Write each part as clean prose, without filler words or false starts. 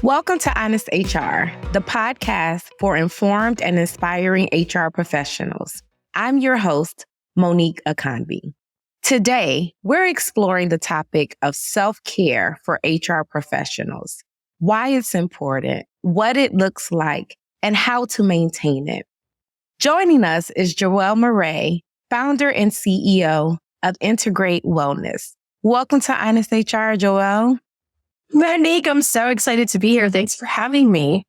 Welcome to Honest HR, the podcast for informed and inspiring HR professionals. I'm your host, Monique Akanbi. Today, we're exploring the topic of self-care for HR professionals, why it's important, what it looks like, and how to maintain it. Joining us is Joelle Moray, founder and CEO of Integrate Wellness. Welcome to Honest HR, Joelle. Monique, I'm so excited to be here. Thanks for having me.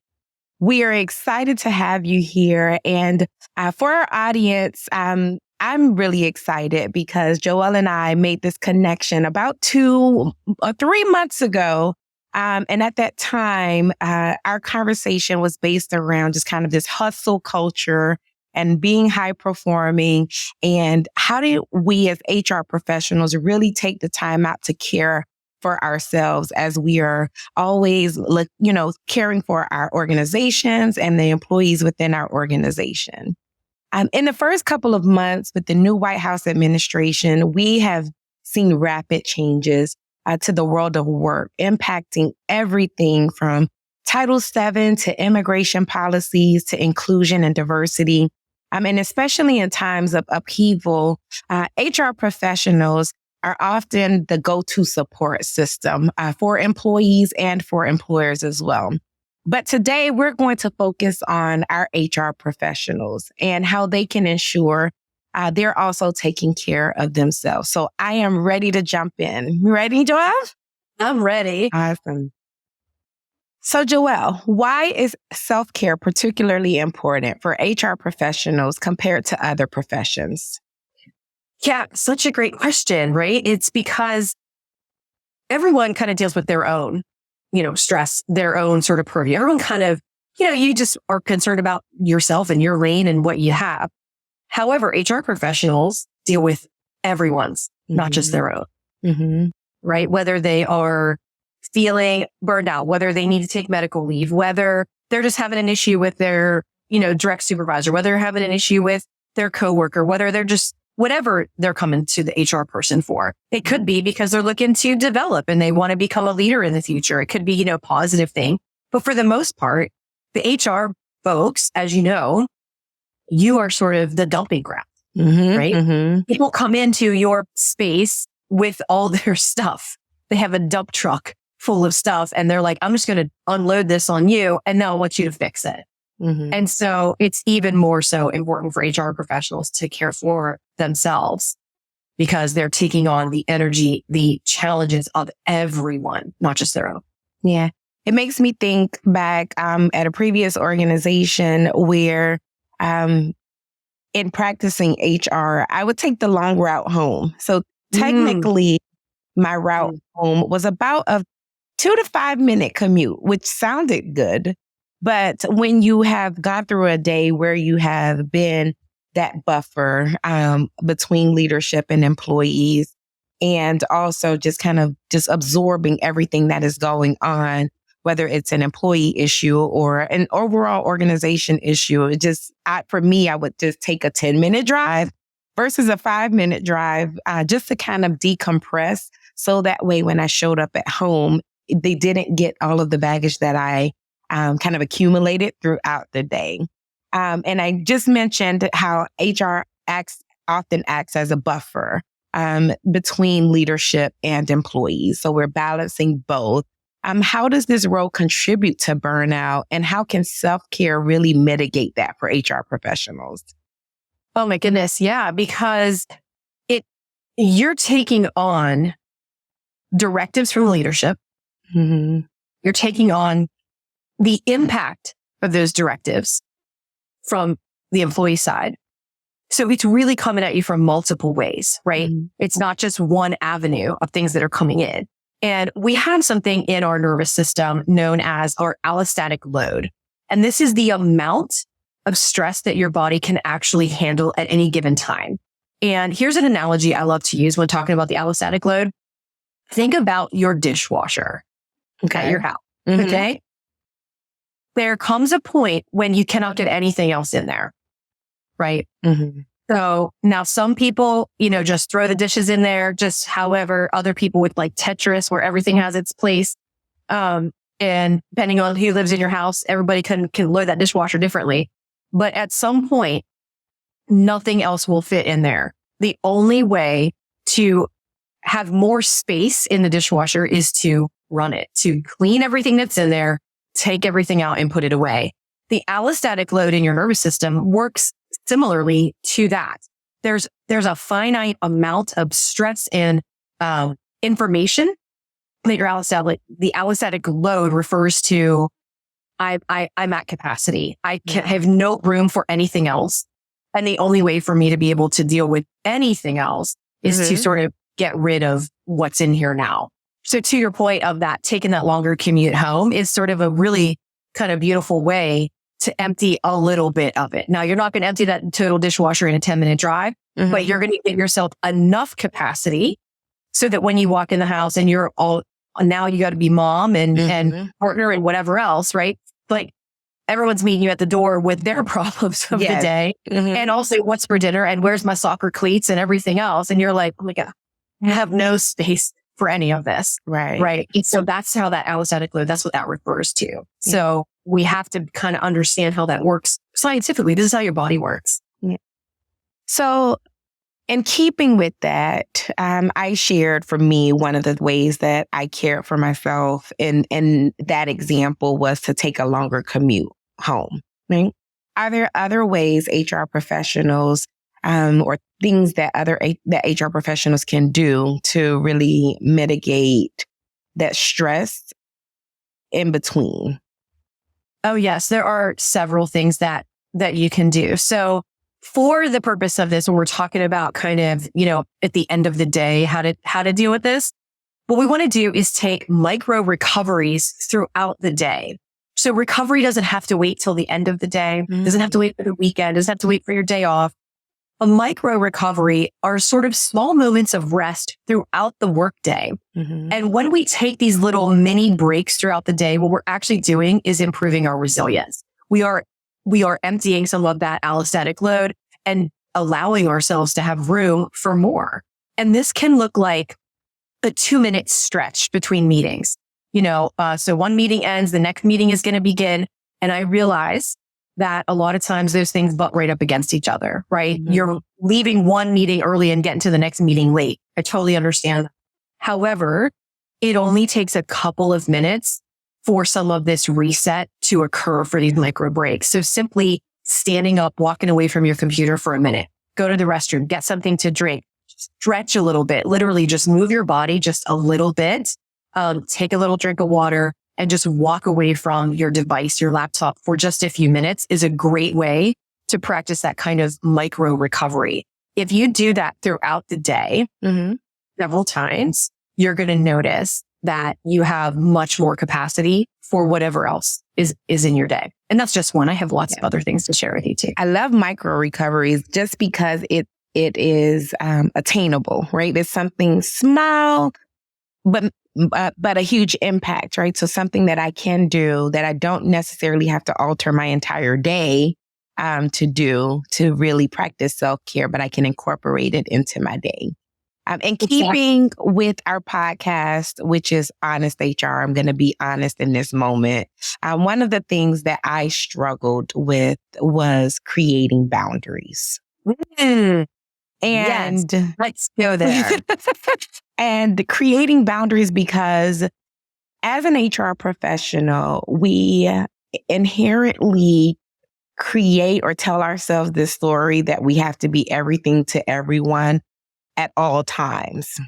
We are excited to have you here. And for our audience, I'm really excited because Joelle and I made this connection about 2 or 3 months ago. And at that time, our conversation was based around just kind of this hustle culture and being high performing. And how do we as HR professionals really take the time out to care for ourselves as we are always, caring for our organizations and the employees within our organization. In the first couple of months with the new White House administration, we have seen rapid changes to the world of work, impacting everything from Title VII to immigration policies to inclusion and diversity. And especially in times of upheaval, HR professionals are often the go-to support system for employees and for employers as well. But today we're going to focus on our HR professionals and how they can ensure they're also taking care of themselves. So I am ready to jump in. You ready, Joelle? I'm ready. Awesome. So Joelle, why is self-care particularly important for HR professionals compared to other professions? Yeah, such a great question, right? It's because everyone kind of deals with their own, stress, their own sort of purview. Everyone kind of, you just are concerned about yourself and your lane and what you have. However, HR professionals deal with everyone's, not just their own, right? Whether they are feeling burned out, whether they need to take medical leave, whether they're just having an issue with their, direct supervisor, whether they're having an issue with their coworker, whether they're just whatever they're coming to the HR person for. It could be because they're looking to develop and they want to become a leader in the future. It could be, a positive thing. But for the most part, the HR folks, as you know, you are sort of the dumping ground, right? People come into your space with all their stuff. They have a dump truck full of stuff and they're like, I'm just going to unload this on you and now I want you to fix it. And so it's even more so important for HR professionals to care for themselves because they're taking on the energy, the challenges of everyone, not just their own. Yeah. It makes me think back at a previous organization where in practicing HR, I would take the long route home. So technically, my route home was about a 2 to 5 minute commute, which sounded good. But when you have gone through a day where you have been that buffer between leadership and employees, and also just kind of just absorbing everything that is going on, whether it's an employee issue or an overall organization issue, for me, I would just take a 10-minute drive versus a 5-minute drive just to kind of decompress. So that way, when I showed up at home, they didn't get all of the baggage that I kind of accumulated throughout the day. And I just mentioned how HR often acts as a buffer between leadership and employees. So we're balancing both. How does this role contribute to burnout and how can self-care really mitigate that for HR professionals? Oh my goodness. Yeah, because you're taking on directives from leadership. You're taking on the impact of those directives from the employee side. So it's really coming at you from multiple ways, right? It's not just one avenue of things that are coming in. And we have something in our nervous system known as our allostatic load. And this is the amount of stress that your body can actually handle at any given time. And here's an analogy I love to use when talking about the allostatic load. Think about your dishwasher at your house. Okay. There comes a point when you cannot get anything else in there, right? So now some people, just throw the dishes in there, just however, other people with like Tetris where everything has its place. And depending on who lives in your house, everybody can load that dishwasher differently. But at some point, nothing else will fit in there. The only way to have more space in the dishwasher is to run it, to clean everything that's in there, take everything out and put it away. The allostatic load in your nervous system works similarly to that. There's a finite amount of stress and information that the allostatic load refers to. I'm at capacity. I have no room for anything else. And the only way for me to be able to deal with anything else is to sort of get rid of what's in here now. So to your point of that, taking that longer commute home is sort of a really kind of beautiful way to empty a little bit of it. Now, you're not going to empty that total dishwasher in a 10-minute drive, but you're going to give yourself enough capacity so that when you walk in the house and you're all, now you got to be mom and partner and whatever else, right? Like everyone's meeting you at the door with their problems of the day. And also what's for dinner and where's my soccer cleats and everything else. And you're like, oh my God, I have no space for any of this. Right. And so that's how that allostatic load, that's what that refers to. So we have to kind of understand how that works scientifically. This is how your body works. So in keeping with that, I shared for me, one of the ways that I cared for myself in that example was to take a longer commute home. Right? Are there other ways HR professionals or things that that HR professionals can do to really mitigate that stress in between? Oh, yes. There are several things that you can do. So for the purpose of this, when we're talking about kind of, at the end of the day, how to deal with this, what we want to do is take micro-recoveries throughout the day. So recovery doesn't have to wait till the end of the day, doesn't have to wait for the weekend, doesn't have to wait for your day off. A micro-recovery are sort of small moments of rest throughout the workday. And when we take these little mini breaks throughout the day, what we're actually doing is improving our resilience. We are emptying some of that allostatic load and allowing ourselves to have room for more. And this can look like a 2-minute stretch between meetings. So one meeting ends, the next meeting is going to begin. And I realize that a lot of times those things butt right up against each other, right? You're leaving one meeting early and getting to the next meeting late. I totally understand. However, it only takes a couple of minutes for some of this reset to occur for these micro breaks. So simply standing up, walking away from your computer for a minute, go to the restroom, get something to drink, stretch a little bit, literally just move your body just a little bit, take a little drink of water, and just walk away from your device, your laptop for just a few minutes is a great way to practice that kind of micro recovery. If you do that throughout the day, several times, you're going to notice that you have much more capacity for whatever else is in your day. And that's just one. I have lots of other things to share with you too. I love micro recoveries just because it is attainable, right? It's something small, but a huge impact, right? So something that I can do that I don't necessarily have to alter my entire day to do to really practice self-care, but I can incorporate it into my day. And keeping with our podcast, which is Honest HR, I'm going to be honest in this moment. One of the things that I struggled with was creating boundaries. And let's go there. And creating boundaries because as an HR professional, we inherently create or tell ourselves this story that we have to be everything to everyone at all times.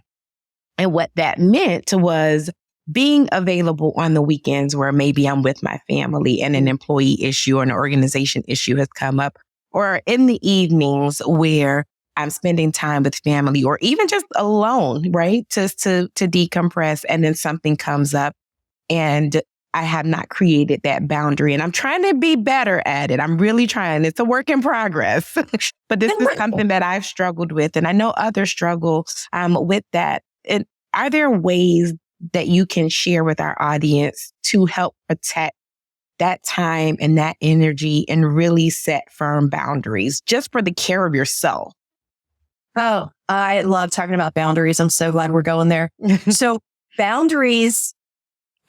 And what that meant was being available on the weekends where maybe I'm with my family and an employee issue or an organization issue has come up, or in the evenings where I'm spending time with family or even just alone, right? Just to decompress. And then something comes up and I have not created that boundary, and I'm trying to be better at it. I'm really trying. It's a work in progress, but this is something that I've struggled with, and I know others struggle with that. Are there ways that you can share with our audience to help protect that time and that energy and really set firm boundaries just for the care of yourself? Oh, I love talking about boundaries. I'm so glad we're going there. So boundaries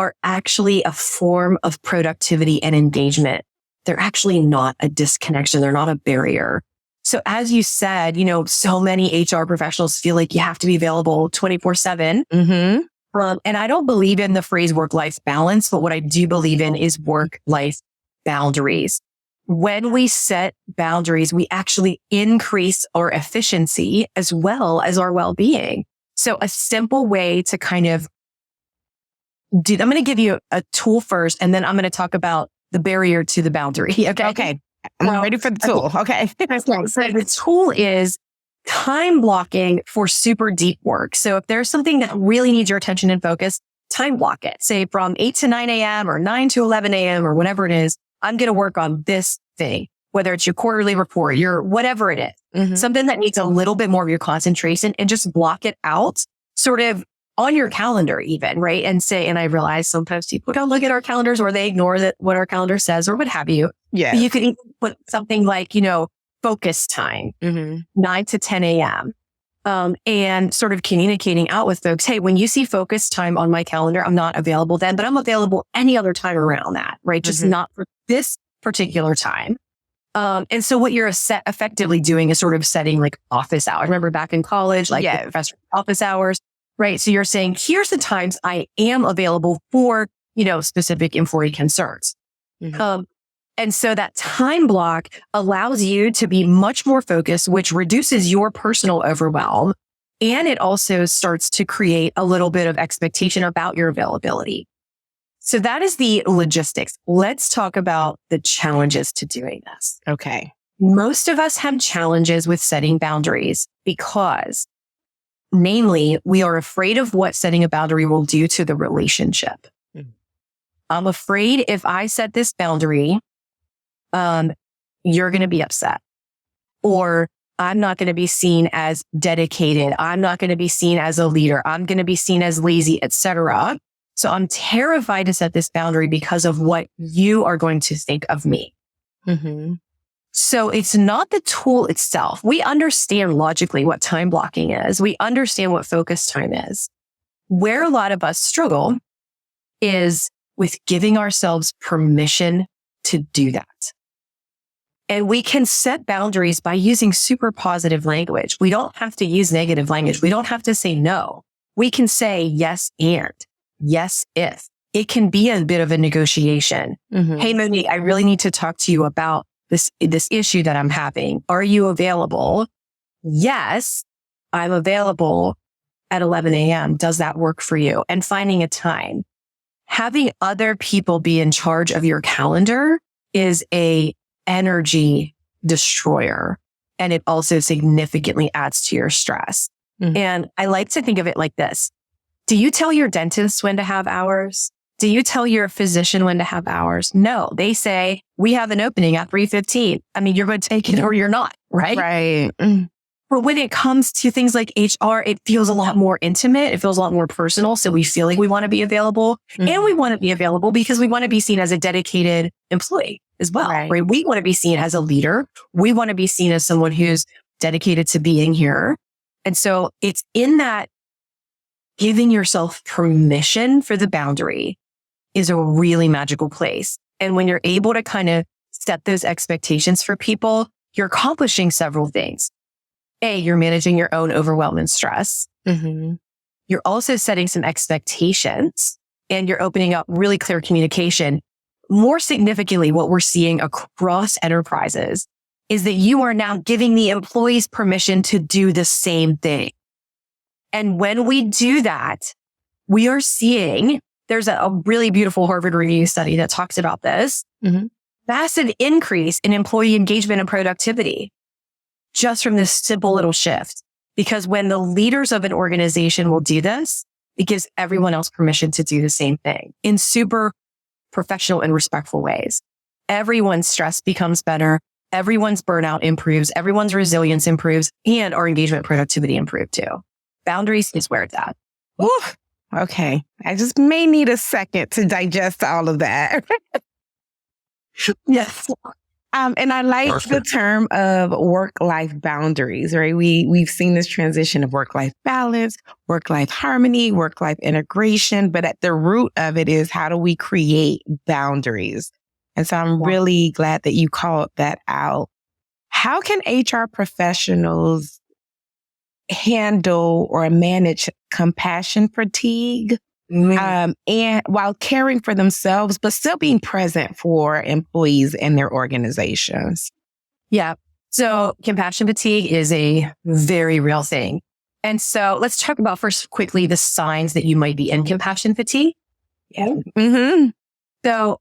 are actually a form of productivity and engagement. They're actually not a disconnection. They're not a barrier. So as you said, so many HR professionals feel like you have to be available 24/7. Mm-hmm. And I don't believe in the phrase work-life balance, but what I do believe in is work-life boundaries. When we set boundaries, we actually increase our efficiency as well as our well-being. So a simple way to kind of I'm going to give you a tool first, and then I'm going to talk about the barrier to the boundary. Okay. I'm ready for the tool. Okay. So the tool is time blocking for super deep work. So if there's something that really needs your attention and focus, time block it. Say from 8 to 9 a.m. or 9 to 11 a.m. or whatever it is, I'm going to work on this thing, whether it's your quarterly report, your whatever it is, something that needs a little bit more of your concentration, and just block it out sort of on your calendar even, right? And I realize sometimes people don't look at our calendars or they ignore what our calendar says or what have you. Yeah. You could even put something like, focus time, 9 to 10 a.m. And sort of communicating out with folks, hey, when you see focus time on my calendar, I'm not available then, but I'm available any other time around that, right? Just not for this particular time. And so what you're effectively doing is sort of setting like office hours. Remember back in college, like the professor office hours, right? So you're saying, here's the times I am available for, specific employee concerns. And so that time block allows you to be much more focused, which reduces your personal overwhelm. And it also starts to create a little bit of expectation about your availability. So that is the logistics. Let's talk about the challenges to doing this. Okay. Most of us have challenges with setting boundaries because, namely, we are afraid of what setting a boundary will do to the relationship. I'm afraid if I set this boundary, you're going to be upset, or I'm not going to be seen as dedicated. I'm not going to be seen as a leader. I'm going to be seen as lazy, etc. So I'm terrified to set this boundary because of what you are going to think of me. So it's not the tool itself. We understand logically what time blocking is. We understand what focus time is. Where a lot of us struggle is with giving ourselves permission to do that. And we can set boundaries by using super positive language. We don't have to use negative language. We don't have to say no. We can say yes and, yes if. It can be a bit of a negotiation. Hey, Monique, I really need to talk to you about this issue that I'm having. Are you available? Yes, I'm available at 11 a.m. Does that work for you? And finding a time. Having other people be in charge of your calendar is a energy destroyer. And it also significantly adds to your stress. And I like to think of it like this. Do you tell your dentist when to have hours? Do you tell your physician when to have hours? No, they say, we have an opening at 3:15. I mean, you're going to take it or you're not, right? Right. But when it comes to things like HR, it feels a lot more intimate. It feels a lot more personal. So we feel like we want to be available and we want to be available because we want to be seen as a dedicated employee as well, right? We want to be seen as a leader. We want to be seen as someone who's dedicated to being here. And so it's in that giving yourself permission for the boundary is a really magical place. And when you're able to kind of set those expectations for people, you're accomplishing several things. You're managing your own overwhelm and stress. You're also setting some expectations and you're opening up really clear communication. More significantly, what we're seeing across enterprises is that you are now giving the employees permission to do the same thing. And when we do that, we are seeing, there's a really beautiful Harvard Review study that talks about this, massive increase in employee engagement and productivity just from this simple little shift. Because when the leaders of an organization will do this, it gives everyone else permission to do the same thing in super professional and respectful ways. Everyone's stress becomes better. Everyone's burnout improves. Everyone's resilience improves, and our engagement productivity improve too. Boundaries is where it's at. Ooh, okay. I just may need a second to digest all of that. Yes. And I like the term of work-life boundaries, right? We've seen this transition of work-life balance, work-life harmony, work-life integration, but at the root of it is how do we create boundaries? And so I'm really glad that you called that out. How can HR professionals handle or manage compassion fatigue? And while caring for themselves, but still being present for employees and their organizations. Yeah. So compassion fatigue is a very real thing. And so let's talk about first quickly the signs that you might be in compassion fatigue. Yeah. Mm-hmm. So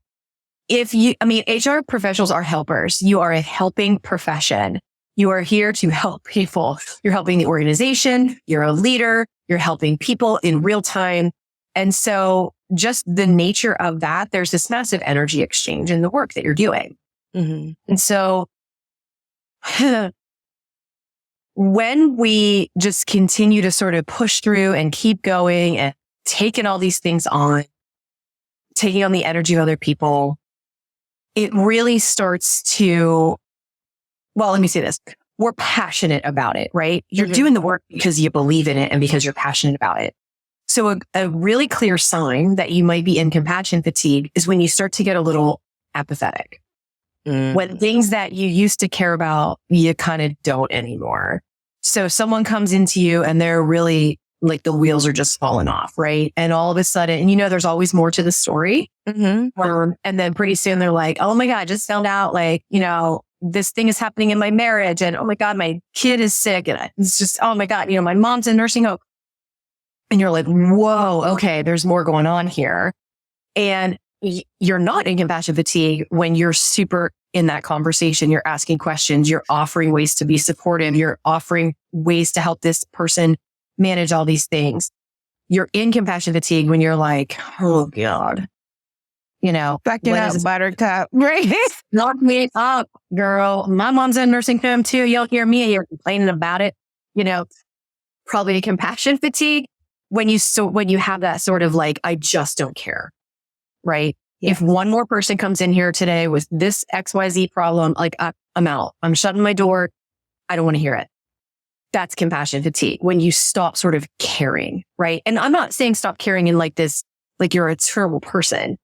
HR professionals are helpers. You are a helping profession. You are here to help people. You're helping the organization. You're a leader. You're helping people in real time. And so just the nature of that, there's this massive energy exchange in the work that you're doing. Mm-hmm. And so when we just continue to sort of push through and keep going and taking all these things on, taking on the energy of other people, it really starts to, well, let me say this. We're passionate about it, right? You're doing the work because you believe in it and because you're passionate about it. So a really clear sign that you might be in compassion fatigue is when you start to get a little apathetic. When things that you used to care about, you kind of don't anymore. So someone comes into you and they're really like the wheels are just falling off, right? And all of a sudden, and there's always more to the story. And then pretty soon they're like, oh my God, I just found out this thing is happening in my marriage. And oh my God, my kid is sick. And it's just, oh my God, my mom's in nursing home. And you're like, whoa, okay, there's more going on here. And you're not in compassion fatigue when you're super in that conversation. You're asking questions. You're offering ways to be supportive. You're offering ways to help this person manage all these things. You're in compassion fatigue when you're like, oh God, Suck it up, buttercup, right? Knock me up, girl. My mom's in nursing home too. You'll hear me. You're complaining about it. Probably compassion fatigue. When you have that sort of like, I just don't care, right? Yeah. If one more person comes in here today with this XYZ problem, like I'm out. I'm shutting my door. I don't want to hear it. That's compassion fatigue. When you stop sort of caring, right? And I'm not saying stop caring in like this, like you're a terrible person.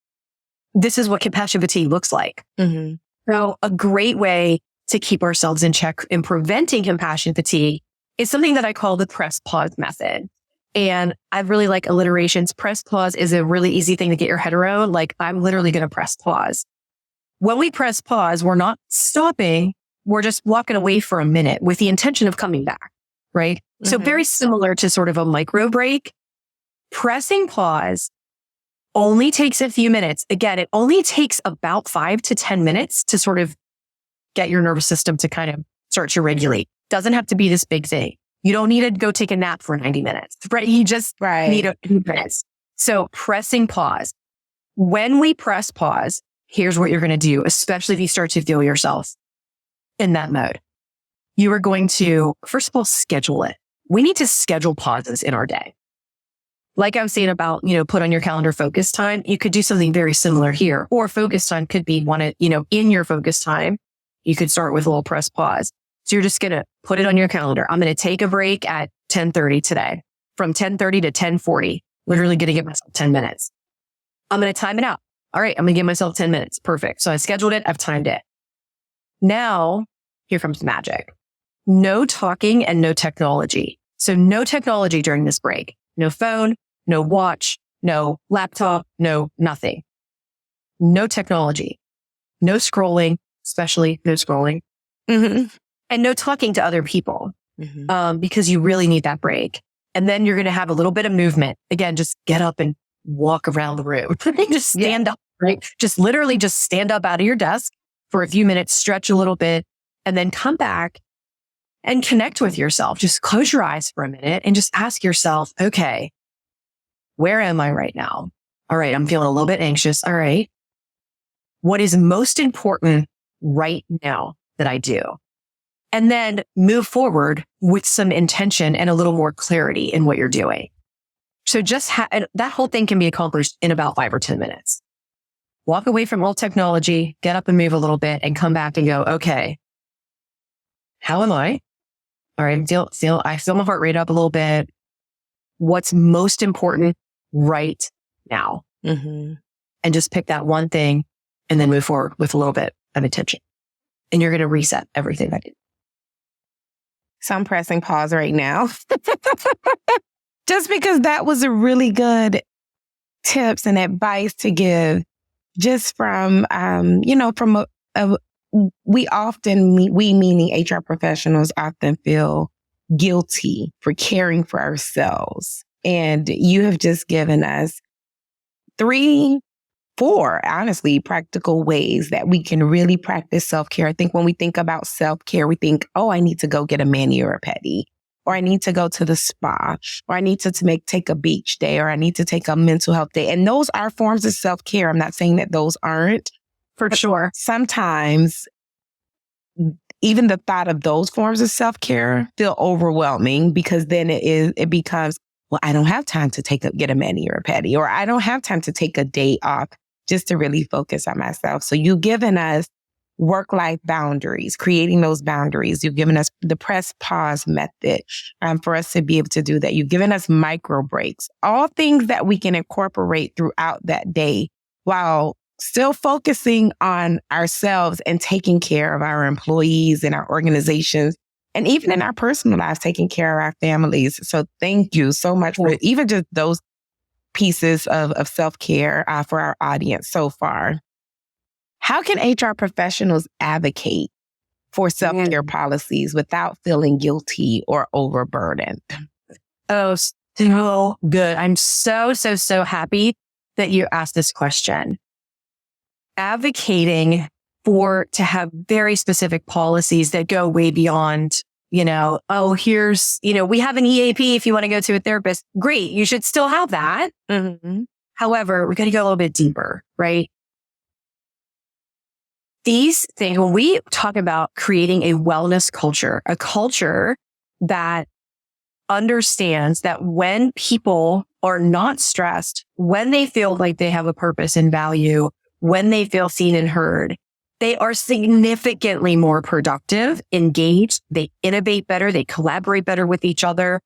This is what compassion fatigue looks like. So a great way to keep ourselves in check in preventing compassion fatigue is something that I call the press pause method. And I really like alliterations. Press pause is a really easy thing to get your head around. Like, I'm literally going to press pause. When we press pause, we're not stopping. We're just walking away for a minute with the intention of coming back, right? So very similar to sort of a micro break. Pressing pause only takes a few minutes. Again, it only takes about 5 to 10 minutes to sort of get your nervous system to kind of start to regulate. Doesn't have to be this big thing. You don't need to go take a nap for 90 minutes, right? You just need a few minutes. So pressing pause. When we press pause, here's what you're going to do, especially if you start to feel yourself in that mode. You are going to, first of all, schedule it. We need to schedule pauses in our day. Like I was saying about, put on your calendar focus time. You could do something very similar here, or focus time could be in your focus time. You could start with a little press pause. So you're just going to put it on your calendar. I'm going to take a break at 10:30 today, from 10:30 to 10:40. Literally going to give myself 10 minutes. I'm going to time it out. All right. I'm going to give myself 10 minutes. Perfect. So I scheduled it. I've timed it. Now, here comes magic. No talking and no technology. So no technology during this break. No phone, no watch, no laptop, no nothing. No technology. No scrolling, especially no scrolling. And no talking to other people, because you really need that break. And then you're going to have a little bit of movement. Again, just get up and walk around the room. Just stand up, right? Just literally just stand up out of your desk for a few minutes, stretch a little bit, and then come back and connect with yourself. Just close your eyes for a minute and just ask yourself, okay, where am I right now? All right, I'm feeling a little bit anxious. All right. What is most important right now that I do? And then move forward with some intention and a little more clarity in what you're doing. So just and that whole thing can be accomplished in about 5 or 10 minutes. walk away from old technology, get up and move a little bit and come back and go, okay, how am I? All right, I feel my heart rate up a little bit. What's most important right now? Mm-hmm. And just pick that one thing and then move forward with a little bit of attention. And you're going to reset everything I did. So I'm pressing pause right now. Just because that was a really good tips and advice to give just from, we meaning HR professionals often feel guilty for caring for ourselves. And you have just given us 3, 4, honestly, practical ways that we can really practice self-care. I think when we think about self-care, we think, oh, I need to go get a mani or a pedi, or I need to go to the spa, or I need to take a beach day, or I need to take a mental health day. And those are forms of self-care. I'm not saying that those aren't. For sure. Sometimes even the thought of those forms of self-care feel overwhelming because then it becomes, well, I don't have time to get a mani or a pedi, or I don't have time to take a day off just to really focus on myself. So you've given us work-life boundaries, creating those boundaries. You've given us the press pause method for us to be able to do that. You've given us micro breaks, all things that we can incorporate throughout that day while still focusing on ourselves and taking care of our employees and our organizations, and even in our personal lives, taking care of our families. So thank you so much for even just those pieces of self-care for our audience so far. How can HR professionals advocate for self-care policies without feeling guilty or overburdened? Oh, so good. I'm so happy that you asked this question. Advocating to have very specific policies that go way beyond, we have an EAP if you want to go to a therapist. Great. You should still have that. Mm-hmm. However, we're going to go a little bit deeper, right? These things, when we talk about creating a wellness culture, a culture that understands that when people are not stressed, when they feel like they have a purpose and value, when they feel seen and heard, they are significantly more productive, engaged, they innovate better, they collaborate better with each other.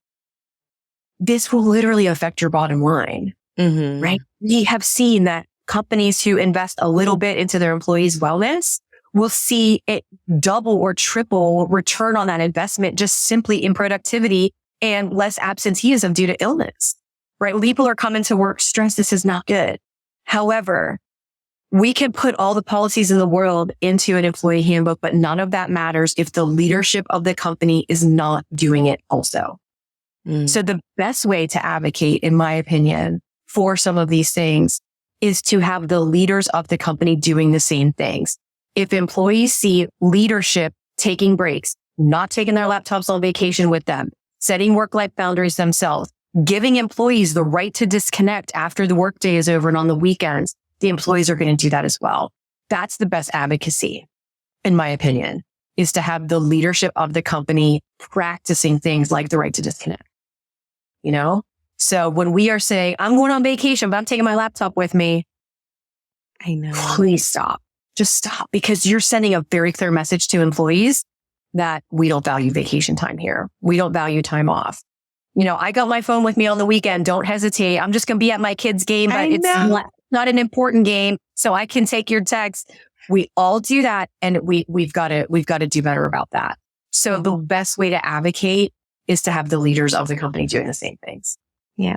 This will literally affect your bottom line, right? We have seen that companies who invest a little bit into their employees' wellness will see it double or triple return on that investment just simply in productivity and less absenteeism due to illness, right? People are coming to work stressed. This is not good. However, we can put all the policies in the world into an employee handbook, but none of that matters if the leadership of the company is not doing it also. So the best way to advocate, in my opinion, for some of these things is to have the leaders of the company doing the same things. If employees see leadership taking breaks, not taking their laptops on vacation with them, setting work-life boundaries themselves, giving employees the right to disconnect after the workday is over and on the weekends, the employees are going to do that as well. That's the best advocacy, in my opinion, is to have the leadership of the company practicing things like the right to disconnect. So when we are saying, I'm going on vacation, but I'm taking my laptop with me. I know. Please stop. Just stop, because you're sending a very clear message to employees that we don't value vacation time here. We don't value time off. I got my phone with me on the weekend. Don't hesitate. I'm just going to be at my kid's game, but it's not an important game, so I can take your text. We all do that, and we've got to do better about that. So the best way to advocate is to have the leaders of the company doing the same things. Yeah.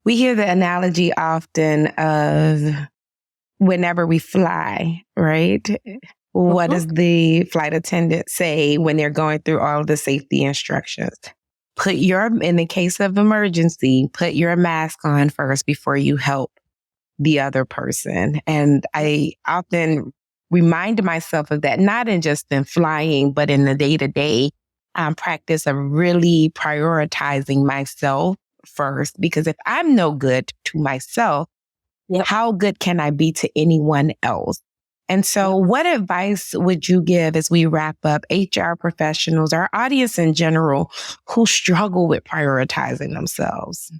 We hear the analogy often of whenever we fly, right? What does the flight attendant say when they're going through all the safety instructions? In the case of emergency, put your mask on first before you help the other person. And I often remind myself of that, not in just in flying, but in the day-to-day practice of really prioritizing myself first. Because if I'm no good to myself, how good can I be to anyone else? And so what advice would you give as we wrap up HR professionals, our audience in general, who struggle with prioritizing themselves?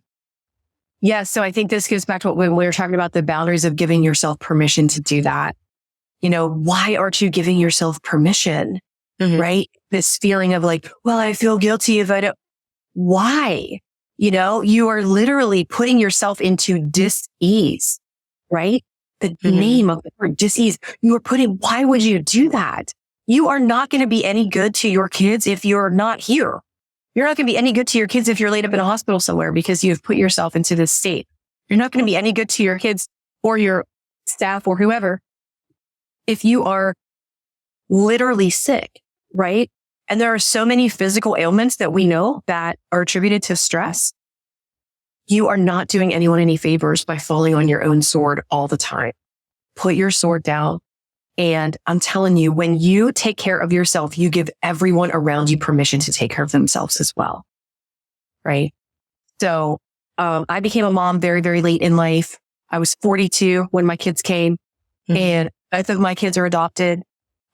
Yeah. So I think this goes back to when we were talking about the boundaries of giving yourself permission to do that. Why aren't you giving yourself permission? Mhm. Right? This feeling of like, well, I feel guilty if I don't. Why? You are literally putting yourself into dis-ease, right? The name of the word, dis-ease. Why would you do that? You are not going to be any good to your kids if you're not here. You're not going to be any good to your kids if you're laid up in a hospital somewhere because you've put yourself into this state. You're not going to be any good to your kids or your staff or whoever if you are literally sick, right? And there are so many physical ailments that we know that are attributed to stress. You are not doing anyone any favors by falling on your own sword all the time. Put your sword down. And I'm telling you, when you take care of yourself, you give everyone around you permission to take care of themselves as well. Right? So, I became a mom very, very late in life. I was 42 when my kids came, and both of my kids are adopted.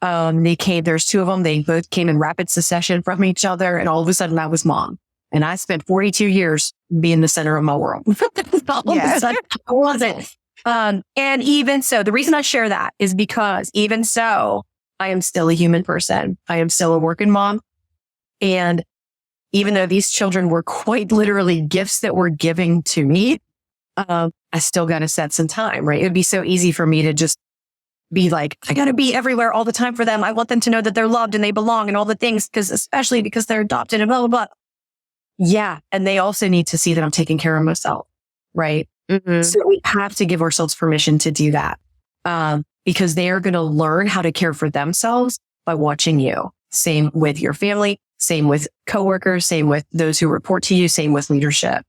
There's two of them. They both came in rapid succession from each other. And all of a sudden I was mom, and I spent 42 years being the center of my world. All of a sudden I wasn't. And even so, the reason I share that is because even so, I am still a human person. I am still a working mom. And even though these children were quite literally gifts that were given to me, I still got to set some time, right? It would be so easy for me to just be like, I got to be everywhere all the time for them. I want them to know that they're loved and they belong and all the things, especially because they're adopted and blah, blah, blah. Yeah. And they also need to see that I'm taking care of myself, right? So we have to give ourselves permission to do that, because they are going to learn how to care for themselves by watching you. Same with your family, same with coworkers, same with those who report to you, same with leadership.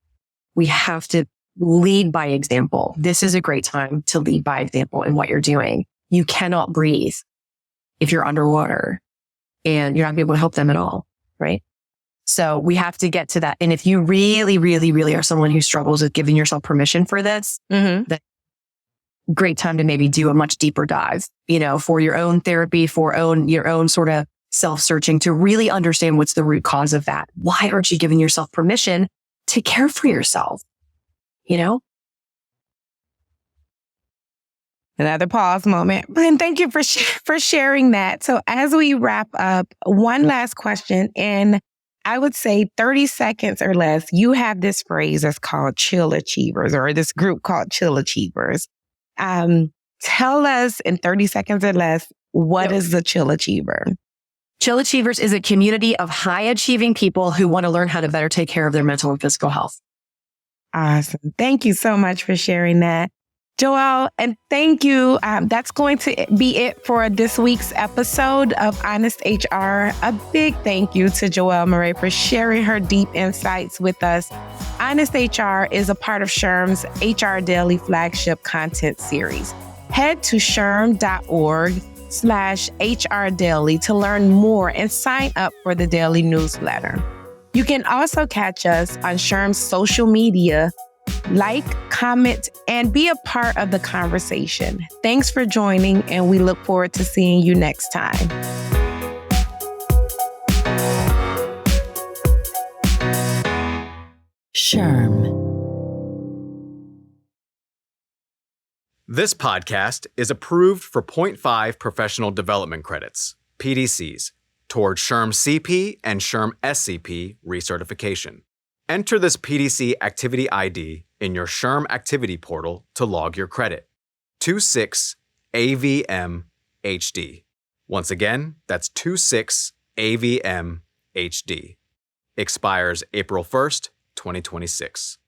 We have to lead by example. This is a great time to lead by example in what you're doing. You cannot breathe if you're underwater, and you're not going to be able to help them at all, right? So we have to get to that. And if you really, really, really are someone who struggles with giving yourself permission for this, that's a great time to maybe do a much deeper dive, for your own therapy, your own sort of self-searching to really understand what's the root cause of that. Why aren't you giving yourself permission to care for yourself? Another pause moment. And thank you for sharing that. So as we wrap up, one last question, and I would say 30 seconds or less. You have this phrase that's called chill achievers, or this group called chill achievers. Tell us in 30 seconds or less, what is the chill achiever? Chill Achievers is a community of high achieving people who want to learn how to better take care of their mental and physical health. Awesome. Thank you so much for sharing that, Joelle. And thank you. That's going to be it for this week's episode of Honest HR. A big thank you to Joelle Moray for sharing her deep insights with us. Honest HR is a part of SHRM's HR Daily flagship content series. Head to shrm.org/HR Daily to learn more and sign up for the daily newsletter. You can also catch us on SHRM's social media. Like, comment, and be a part of the conversation. Thanks for joining, and we look forward to seeing you next time. SHRM. This podcast is approved for 0.5 professional development credits, PDCs, toward SHRM-CP and SHRM-SCP recertification. Enter this PDC activity ID in your SHRM activity portal to log your credit. 26AVMHD. Once again, that's 26AVMHD. Expires April 1st, 2026.